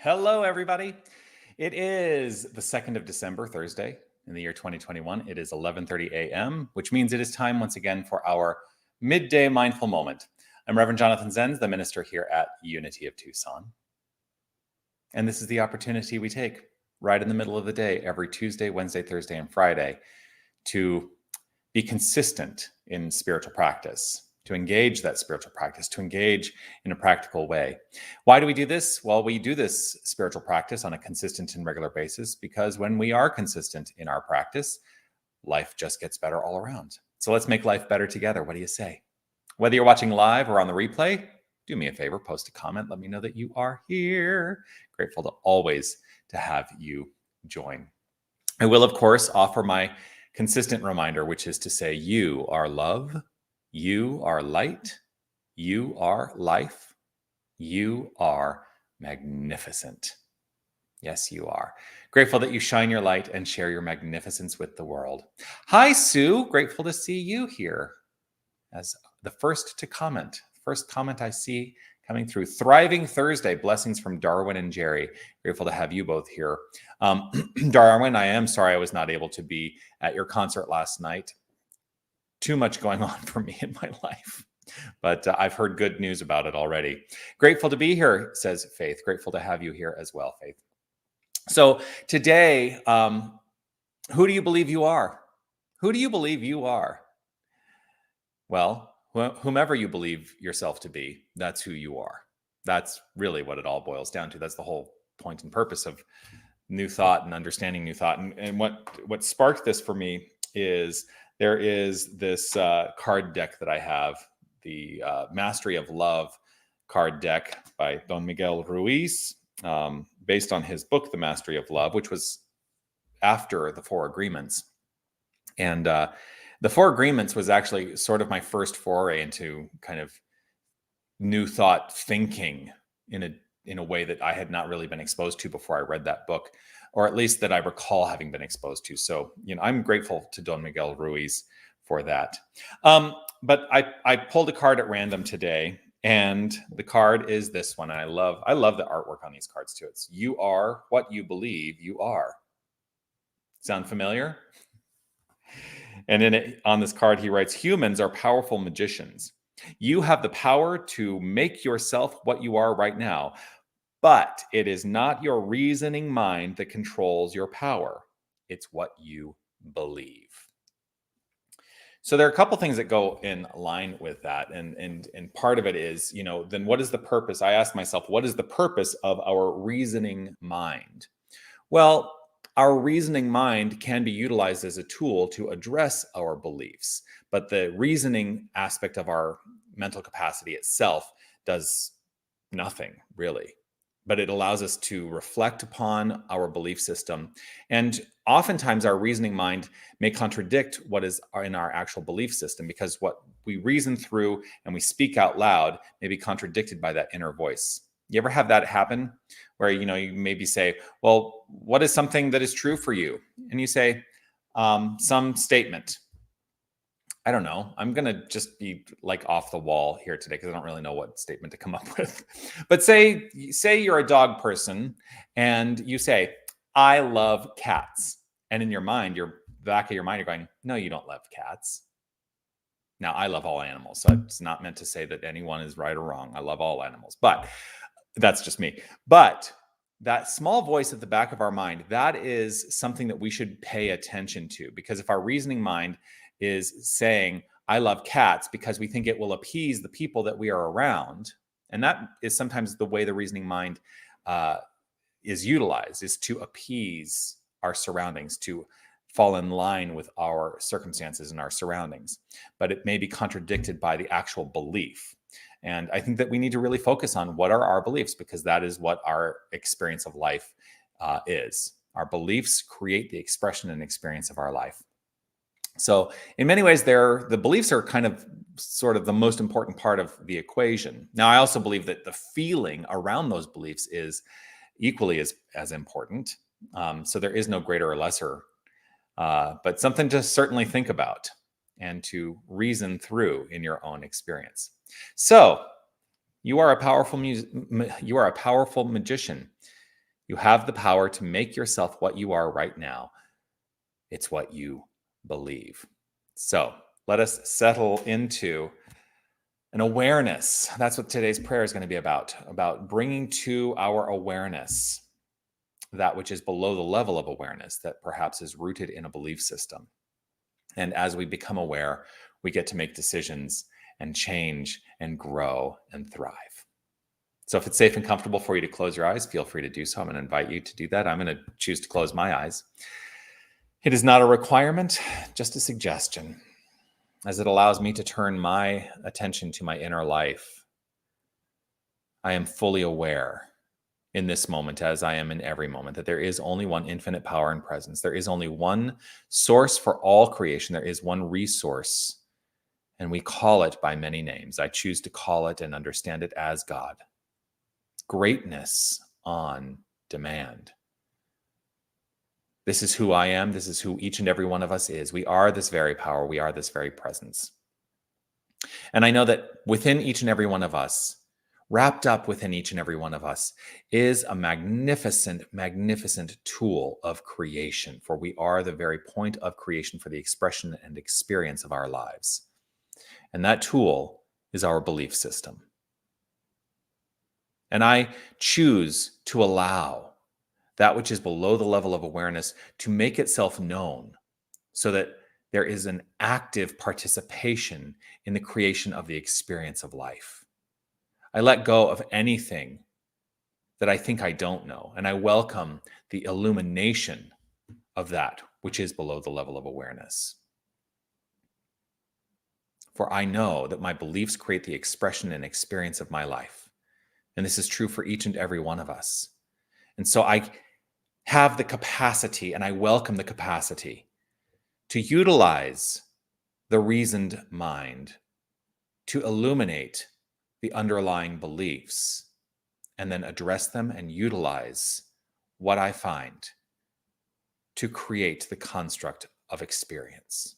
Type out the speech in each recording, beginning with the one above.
Hello, everybody. It is the 2nd of December, Thursday, in the year 2021. It is 11:30 a.m., which means it is time once again for our midday mindful moment. I'm Reverend Jonathan Zenz, the minister here at Unity of Tucson. And this is the opportunity we take right in the middle of the day, every Tuesday, Wednesday, Thursday, and Friday, to be consistent in spiritual practice, to engage that spiritual practice, to engage in a practical way. Why do we do this? Well, we do this spiritual practice on a consistent and regular basis because when we are consistent in our practice, life just gets better all around. So let's make life better together. What do you say? Whether you're watching live or on the replay, do me a favor, post a comment. Let me know that you are here. Grateful to always to have you join. I will, of course, offer my consistent reminder, which is to say, you are love, you are light, you are life, you are magnificent. Yes, you are. Grateful that you shine your light and share your magnificence with the world. Hi, Sue. Grateful to see you here as the first to comment. First comment I see coming through. Thriving Thursday. Blessings from Darwin and Jerry. Grateful to have you both here. Darwin, I am sorry I was not able to be at your concert last night. Too much going on for me in my life. But I've heard good news about it already. Grateful to be here, says Faith. Grateful to have you here as well, Faith. So today, who do you believe you are? Who do you believe you are? Well, whomever you believe yourself to be, that's who you are. That's really what it all boils down to. That's the whole point and purpose of New Thought and understanding New Thought. And what sparked this for me is there is this card deck that I have, the Mastery of Love card deck by Don Miguel Ruiz, based on his book, The Mastery of Love, which was after the Four Agreements. And the Four Agreements was actually sort of my first foray into kind of New Thought thinking in a way that I had not really been exposed to before I read that book, or at least that I recall having been exposed to. So, I'm grateful to Don Miguel Ruiz for that. But I pulled a card at random today, and the card is this one. And I love the artwork on these cards too. It's "You are what you believe you are." Sound familiar? And on this card, he writes, "Humans are powerful magicians. You have the power to make yourself what you are right now, but it is not your reasoning mind that controls your power. It's what you believe." So there are a couple things that go in line with that. And part of it is, then what is the purpose? I asked myself, what is the purpose of our reasoning mind? Well, our reasoning mind can be utilized as a tool to address our beliefs, but the reasoning aspect of our mental capacity itself does nothing, really. But it allows us to reflect upon our belief system. And oftentimes our reasoning mind may contradict what is in our actual belief system, because what we reason through and we speak out loud may be contradicted by that inner voice. You ever have that happen where, you maybe say, well, what is something that is true for you? And you say some statement. I don't know. I'm going to just be like off the wall here today because I don't really know what statement to come up with. But say you're a dog person and you say, "I love cats." And in your mind, back of your mind, you're going, "No, you don't love cats." Now, I love all animals. So it's not meant to say that anyone is right or wrong. I love all animals, but that's just me. But that small voice at the back of our mind, that is something that we should pay attention to, because if our reasoning mind is saying, "I love cats," because we think it will appease the people that we are around, and that is sometimes the way the reasoning mind is utilized, is to appease our surroundings, to fall in line with our circumstances and our surroundings. But it may be contradicted by the actual belief. And I think that we need to really focus on what are our beliefs, because that is what our experience of life is. Our beliefs create the expression and experience of our life. So in many ways, the beliefs are kind of sort of the most important part of the equation. Now, I also believe that the feeling around those beliefs is equally as important. So there is no greater or lesser, but something to certainly think about and to reason through in your own experience. So you are a powerful magician. You have the power to make yourself what you are right now. It's what you believe. So let us settle into an awareness. That's what today's prayer is going to be about bringing to our awareness that which is below the level of awareness that perhaps is rooted in a belief system. And as we become aware, we get to make decisions and change and grow and thrive. So if it's safe and comfortable for you to close your eyes, feel free to do so. I'm going to invite you to do that. I'm going to choose to close my eyes. It is not a requirement, just a suggestion, as it allows me to turn my attention to my inner life. I am fully aware in this moment, as I am in every moment, that there is only one infinite power and presence. There is only one source for all creation. There is one resource, and we call it by many names. I choose to call it and understand it as God. Greatness on demand. This is who I am. This is who each and every one of us is. We are this very power. We are this very presence. And I know that within each and every one of us, wrapped up within each and every one of us, is a magnificent, magnificent tool of creation, for we are the very point of creation for the expression and experience of our lives. And that tool is our belief system. And I choose to allow that which is below the level of awareness to make itself known so that there is an active participation in the creation of the experience of life. I let go of anything that I think I don't know, and I welcome the illumination of that which is below the level of awareness. For I know that my beliefs create the expression and experience of my life. And this is true for each and every one of us. And so I have the capacity, and I welcome the capacity, to utilize the reasoned mind to illuminate the underlying beliefs and then address them and utilize what I find to create the construct of experience.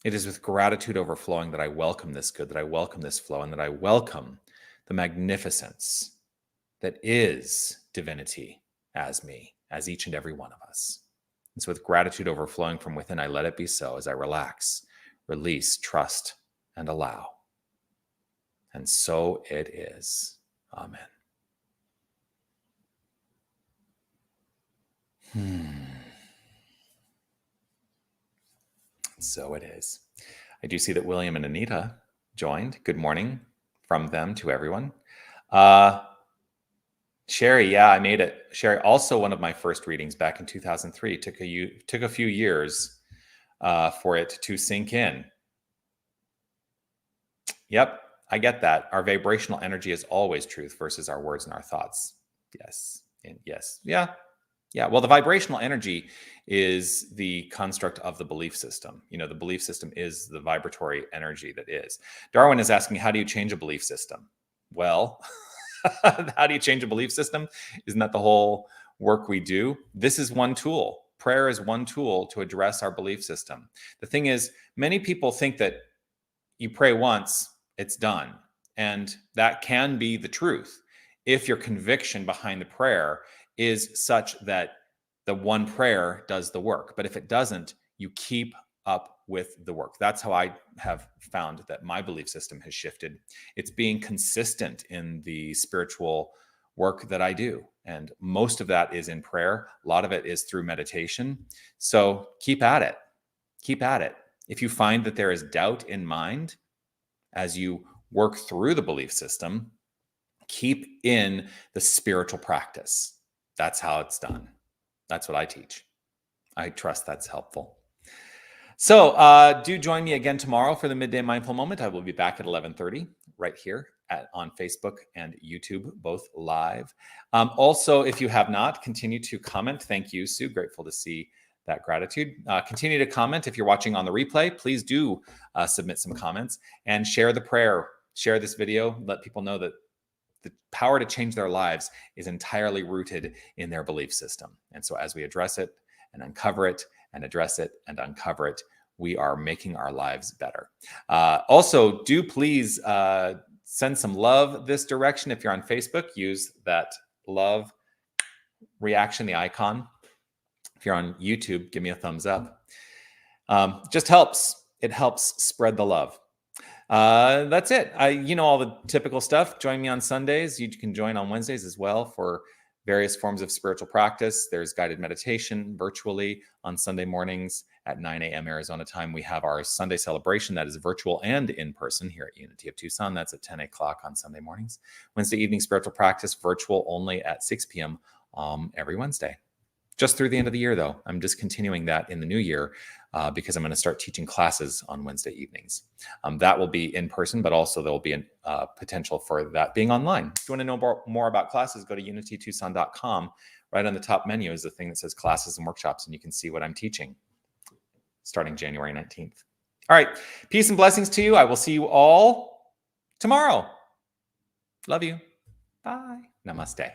It is with gratitude overflowing that I welcome this good, that I welcome this flow, and that I welcome the magnificence that is divinity as me, as each and every one of us. And so with gratitude overflowing from within, I let it be so as I relax, release, trust, and allow. And so it is. Amen. So it is. I do see that William and Anita joined. Good morning from them to everyone. Sherry, yeah, I made it. Sherry, also one of my first readings back in 2003. Took a few years for it to sink in. Yep, I get that. Our vibrational energy is always truth versus our words and our thoughts. Yes, and yes, yeah. Well, the vibrational energy is the construct of the belief system. You know, the belief system is the vibratory energy that is. Darwin is asking, how do you change a belief system? Well, how do you change a belief system? Isn't that the whole work we do? This is one tool. Prayer is one tool to address our belief system. The thing is, many people think that you pray once, it's done. And that can be the truth if your conviction behind the prayer is such that the one prayer does the work. But if it doesn't, you keep up with the work. That's how I have found that my belief system has shifted. It's being consistent in the spiritual work that I do. And most of that is in prayer. A lot of it is through meditation. So keep at it. Keep at it. If you find that there is doubt in mind as you work through the belief system, keep in the spiritual practice. That's how it's done. That's what I teach. I trust that's helpful. So do join me again tomorrow for the Midday Mindful Moment. I will be back at 11:30 right here on Facebook and YouTube, both live. Also, if you have not, continue to comment. Thank you, Sue. Grateful to see that gratitude. Continue to comment. If you're watching on the replay, please do submit some comments and share the prayer. Share this video. Let people know that the power to change their lives is entirely rooted in their belief system. And so as we address it and uncover it and address it and uncover it, we are making our lives better. Also, do please send some love this direction. If you're on Facebook, use that love reaction, the icon. If you're on YouTube, give me a thumbs up. Just helps. It helps spread the love. That's it. You know all the typical stuff. Join me on Sundays. You can join on Wednesdays as well for various forms of spiritual practice. There's guided meditation virtually on Sunday mornings at 9 a.m. Arizona time. We have our Sunday celebration that is virtual and in person here at Unity of Tucson. That's at 10 o'clock on Sunday mornings. Wednesday evening spiritual practice virtual only at 6 p.m. Every Wednesday. Just through the end of the year, though. I'm discontinuing that in the new year because I'm going to start teaching classes on Wednesday evenings. That will be in person, but also there will be a potential for that being online. If you want to know more about classes, go to unitytucson.com. Right on the top menu is the thing that says classes and workshops, and you can see what I'm teaching starting January 19th. All right. Peace and blessings to you. I will see you all tomorrow. Love you. Bye. Namaste.